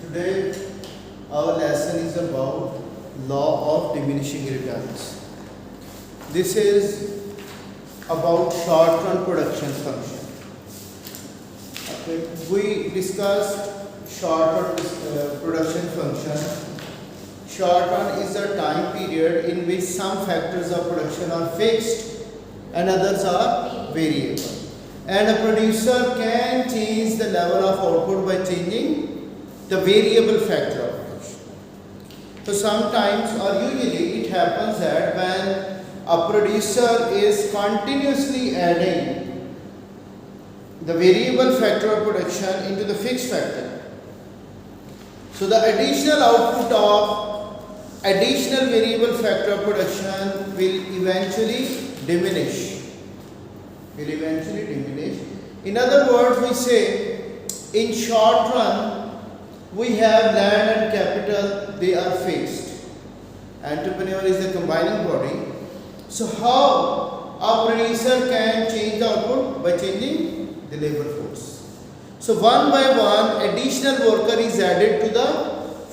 Today our lesson is about law of diminishing returns. This is about short-run production function. Okay. We discussed short-run production function. Short-run is a time period in which some factors of production are fixed and others are variable. And a producer can change the level of output by changing the variable factor of production. So sometimes or usually it happens that when a producer is continuously adding the variable factor of production into the fixed factor, so the additional output of additional variable factor of production will eventually diminish. In other words, we say in short run we have land and capital, they are fixed. Entrepreneur is the combining body. So how a producer can change the output? By changing the labor force. So one by one additional worker is added to the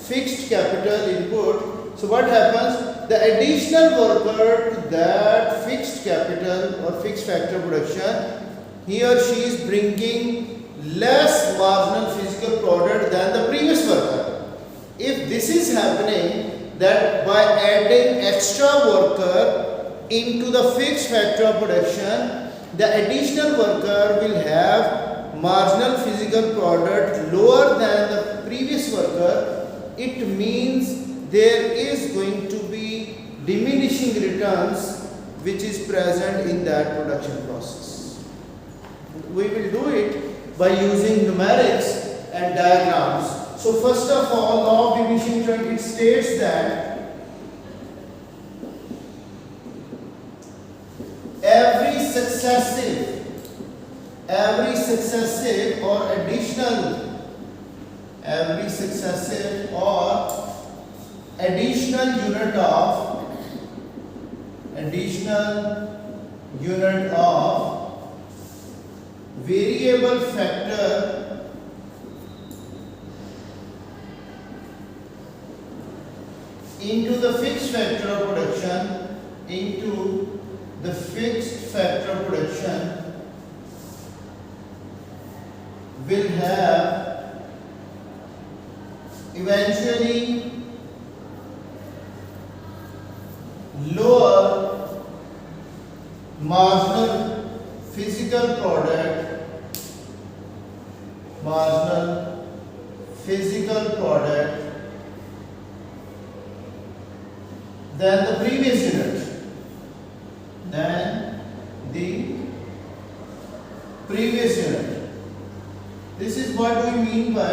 fixed capital input. So what happens? The additional worker to that fixed capital or fixed factor production, he or she is bringing less marginal physical product than the previous worker. If this is happening, that by adding extra worker into the fixed factor of production, the additional worker will have marginal physical product lower than the previous worker. It means there is going to be diminishing returns which is present in that production process. We will do it by using numerics and diagrams. So first of all, law of diminishing returns, it states that every successive or additional unit of variable factor into the fixed factor of production will have eventually lower marginal physical product than the previous unit. This is what we mean by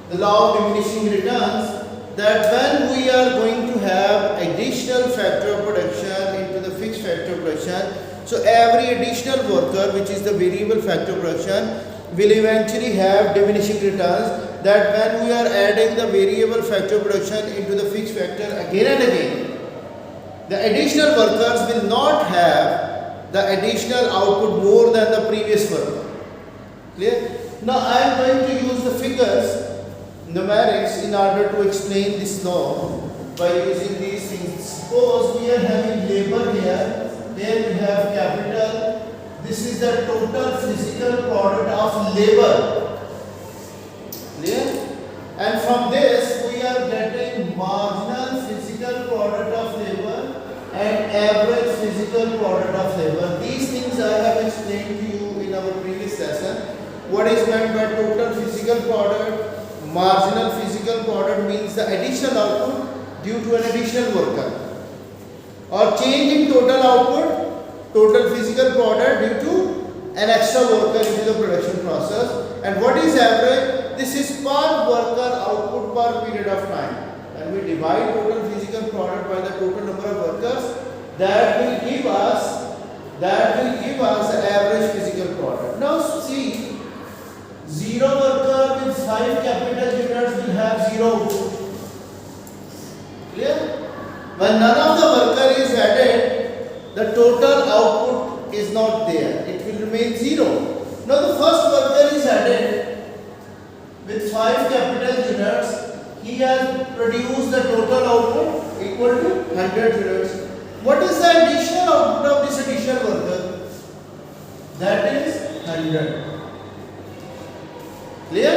the law of diminishing returns, that when we are going to have additional factor of production into the fixed factor of production, so every additional worker, which is the variable factor of production, will eventually have diminishing returns, that when we are adding the variable factor of production into the fixed factor again and again, the additional workers will not have the additional output more than the previous worker. Clear? Now I am going to use the figures, numerics, in order to explain this law by using these things. Suppose we are having labor here, there we have capital. This is the total physical product of labor. Clear? And from this we are getting marginal physical product of labor and average physical product of labor. These things I have explained to you in our previous lesson. What is meant by total physical product? Marginal physical product means the additional output due to an additional worker, or change in total output, total physical product due to an extra worker into the production process. And what is average? This is per worker output per period of time. And we divide total physical product by the total number of workers, that will give us the average physical product. Now see, 0 worker with 5 capital units will have 0 output. Clear? When none of the worker is added, the total output is not there. It will remain 0. Now the first worker is added with 5 capital units. He has produced the total output equal to 100 units. What is the additional output of this additional worker? That is 100. Clear?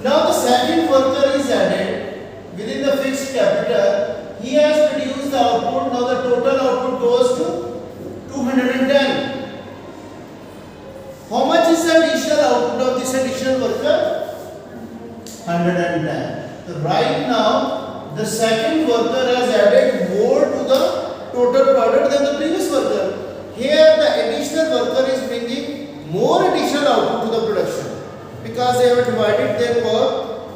Now the second worker is added within the fixed capital. He has produced the output. Now the total output goes to 210. How much is the additional output of this additional worker? 110. So right now the second worker has added more to the total product than the previous worker. Here the additional worker is bringing more additional output to the production because they have divided their work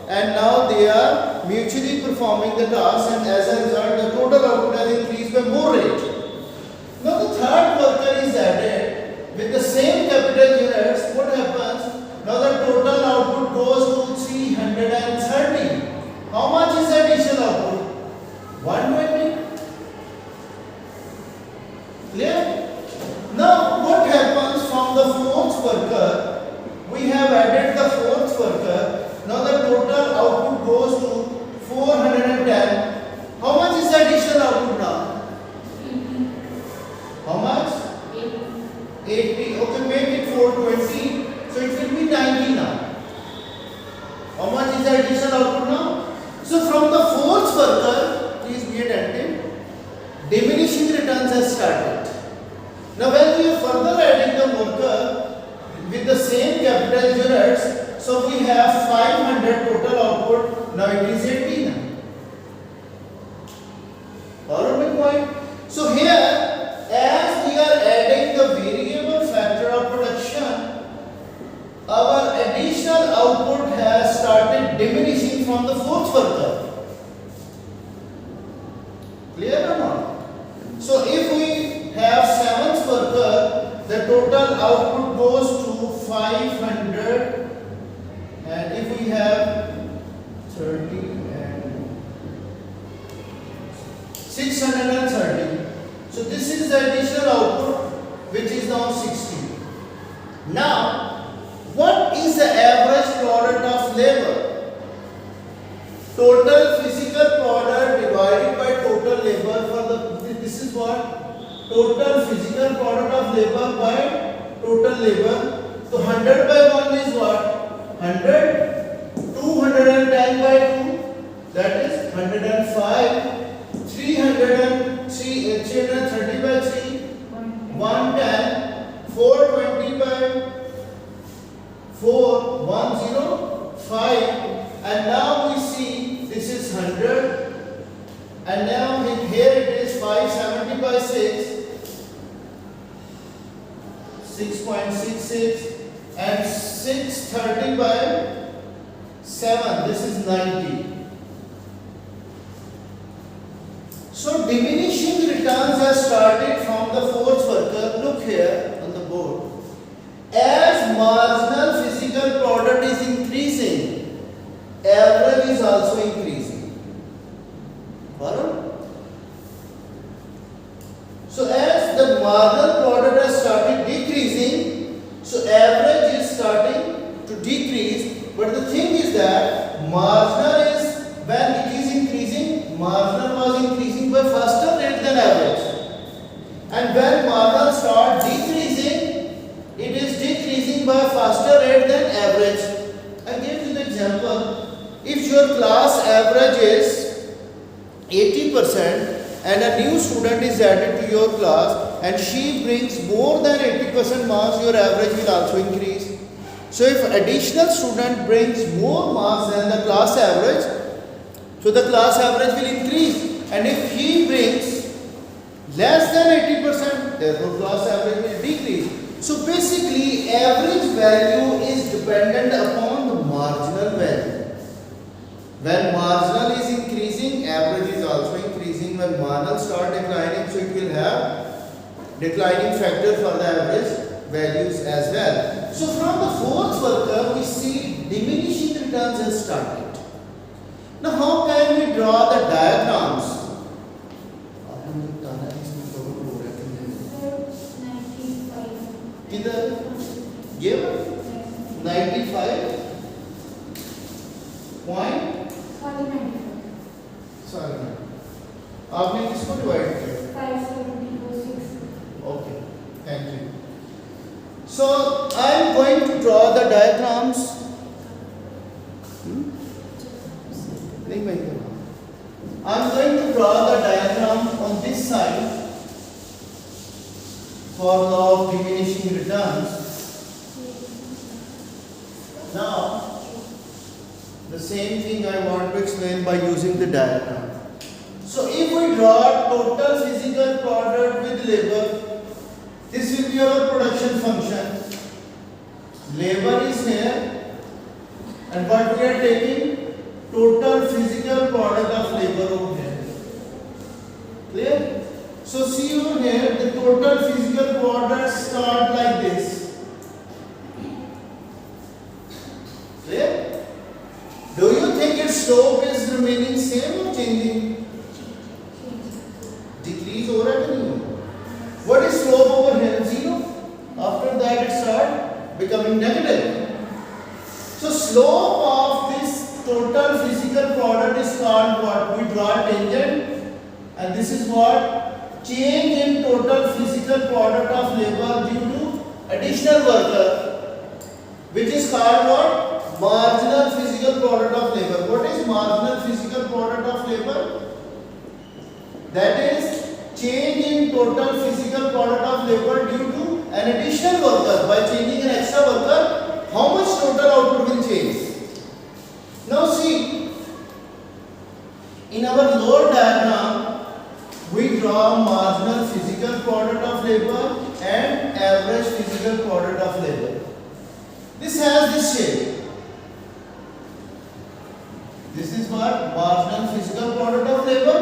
and now they are mutually performing the task, and as a result the total output has increased by more rate. Now the third worker is added with the same capital units. What happens? Now the total output goes to 330. How much is the additional output? 120. Clear? Now what happens from the fourth worker? We have added the fourth worker. Now the total output goes to 410. How much is the additional output now? 80. How much? 80. Okay, make it 420. So it will be 90 now. How much is the additional output now? So from the fourth worker, please be attentive, diminishing returns has started. Now when we are further adding the worker with the same capital units, so we have 500 total output. Now it is 80 now. Follow my point? So here, as we are adding the variable factor of production, our additional output has started diminishing from the fourth worker. Clear or not? So if we have seventh worker, the total output goes to 500, and if we have 30 and 630, so this is the additional output, which is now 60. Now what is the average product of labor? Total physical product divided by total labor for the, this is what? Total physical product of labor by total labor. So 100 by 1 is what? 100. 210 by 2, that is 105. 330 by 3, 110. 420 by 4, 105, and now we see this is 100, and now here it is 570 by 6, 6.66, and 630 by 7, this is 90. So diminishing returns has started from the fourth worker. Look here on the board. As marginal physical product is increasing, average is also increasing. Follow? So as the marginal product has started decreasing, so average is starting to decrease. But the thing is that marginal is, when it is increasing, marginal was increasing by faster rate than average. And when marginal starts decreasing, it is decreasing by a faster rate than average. I gave you the example. If your class average is 80% and a new student is added to your class and she brings more than 80% marks, your average will also increase. So if additional student brings more marks than the class average, so the class average will increase. And if he brings less than 80%, therefore class average will decrease. So basically average value is dependent upon the marginal value. When marginal is increasing, average is also increasing. When marginal start declining, so it will have declining factor for the average values as well. So from the fourth worker we see diminishing returns has started. Now how can we draw the diagrams? किधर ये 95 point sorry आपने किसको divide किया 574 okay thank you so I am going to draw the diagrams नहीं मैं I am going to draw the diagram on this side for law of diminishing returns. Now, the same thing I want to explain by using the diagram. So, if we draw total physical product with labor, this will be our production function. Labor is here, and what we are taking? Total physical product of labor over here. Clear? So see over here, the total physical product start like this. Clear? Do you think its slope is remaining same or changing? Decrease हो रहा है कि नहीं हो? What is slope over here? 0. After that it start becoming negative. So slope of this total physical product is called what? We draw tangent, and this is what? Change in total physical product of labor due to additional worker, which is called what? Marginal physical product of labor. What is marginal physical product of labor? That is change in total physical product of labor due to an additional worker. By changing an extra worker, how much total output will change? Now see, in our lower diagram, we draw marginal physical product of labor and average physical product of labor. This has this shape. This is what? Marginal physical product of labor.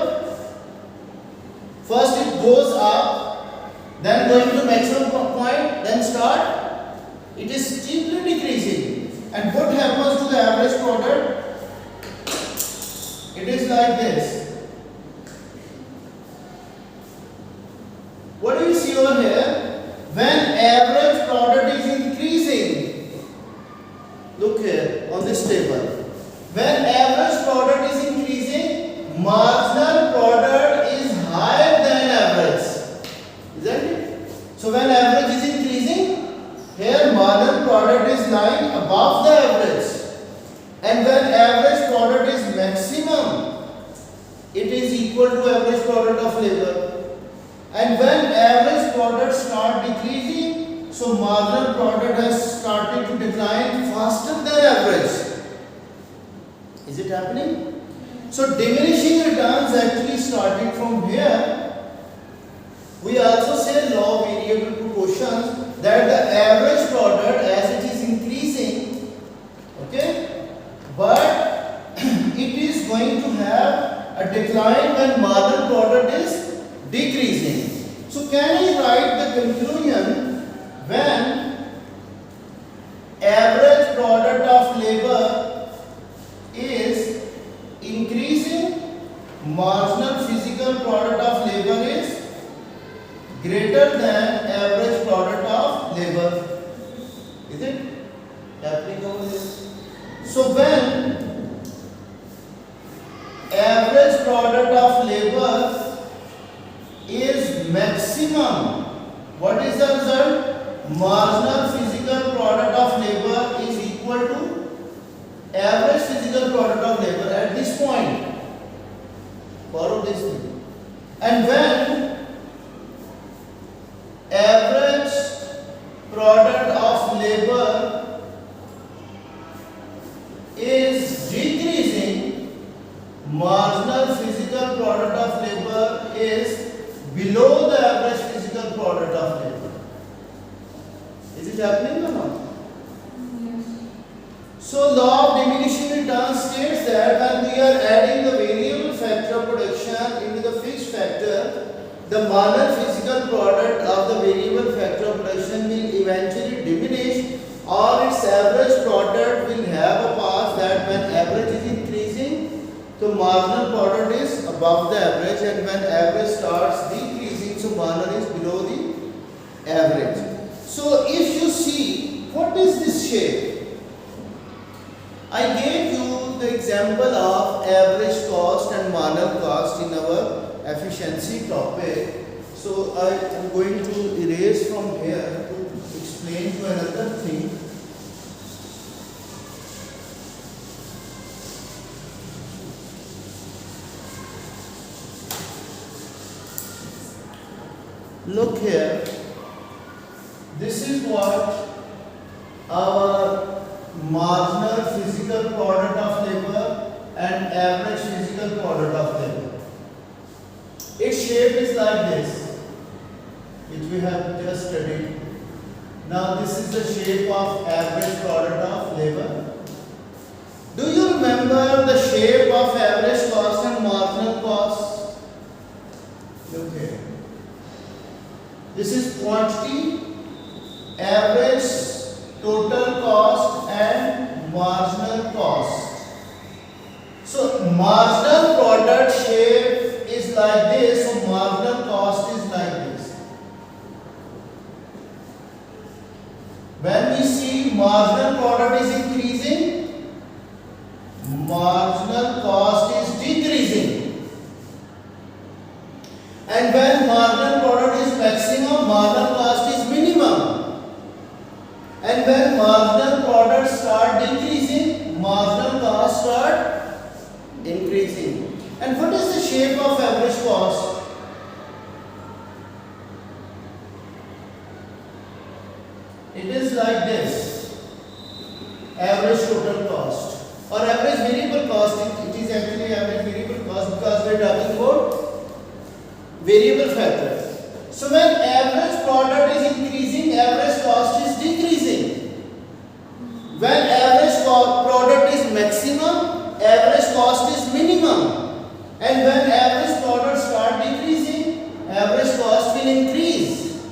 First it goes up, then going to maximum point, then start. It is steeply decreasing. And what happens to the average product? It is like this. What do you see over here? When average product is increasing, look here on this table. When average product is increasing, marginal product is higher than average. Isn't it? So when average is increasing, here marginal product is lying above the average, and when average product is maximum, it is equal to average product of labor. And when average product start decreasing, so marginal product has started to decline faster than average. Is it happening? So diminishing returns actually starting from here. We also say law variable proportions, that the average product as it is increasing, okay, but it is going to have a decline when marginal product is decreasing. So can I write the conclusion? When average product of labor is increasing, marginal physical product of labor is greater than average product of labor. Is it happening over this? So when average product of labor is maximum, what is the result? Marginal physical product of labor is equal to average physical product of labor at this point. Follow this thing. And when average product of labor is decreasing, marginal physical product of labor is below the average physical product of labor. Is it happening or not? Yes. So law of diminishing returns states that when we are adding the variable factor of production into the fixed factor, the marginal physical product of the variable factor of production will eventually diminish, or its average product will have a path that when average is increasing, so marginal product is above the average, and when average starts decreasing, so marginal is below the average. So if shape. I gave you the example of average cost and marginal cost in our efficiency topic. So I am going to erase from here to explain to another thing. Look here. This is what our marginal physical product of labor and average physical product of labor. Its shape is like this, which we have just studied. Now this is the shape of average product of labor. Do you remember the shape of average cost and marginal cost? Look here. This is quantity, average total cost and marginal cost. So marginal product shape is like this, so marginal cost is like this. When we see marginal product is increasing, marginal cost is decreasing. And when marginal product is maximum, marginal cost is minimum. And when marginal products start decreasing, marginal cost start increasing. And what is the shape of average cost? It is like this. Average total cost or average variable cost. It is actually average variable cost because we are talking about variable factors. So when average product is increasing, average cost is decreasing. When average product is maximum, average cost is minimum. And when average products start decreasing, average cost will increase.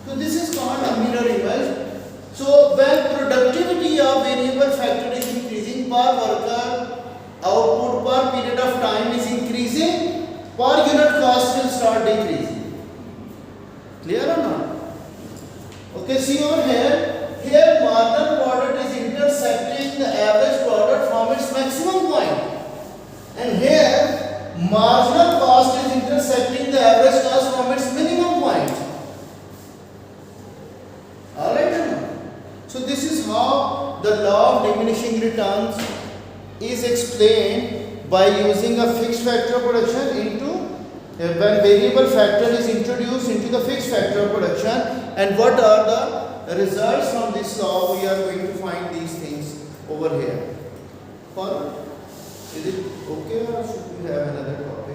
So this is called a mirror image. So when productivity of variable factor is increasing, per worker output per period of time is increasing, per unit cost will start decreasing. Clear or not? Okay, see over here. Here marginal product is intersecting the average product from its maximum point. And here marginal cost is intersecting the average cost from its minimum point. Alright? So this is how the law of diminishing returns is explained by using a fixed factor of production into when variable factor is introduced into the fixed factor of production, and what are the results from this law. We are going to find these things over here. Is it okay or should we have another topic?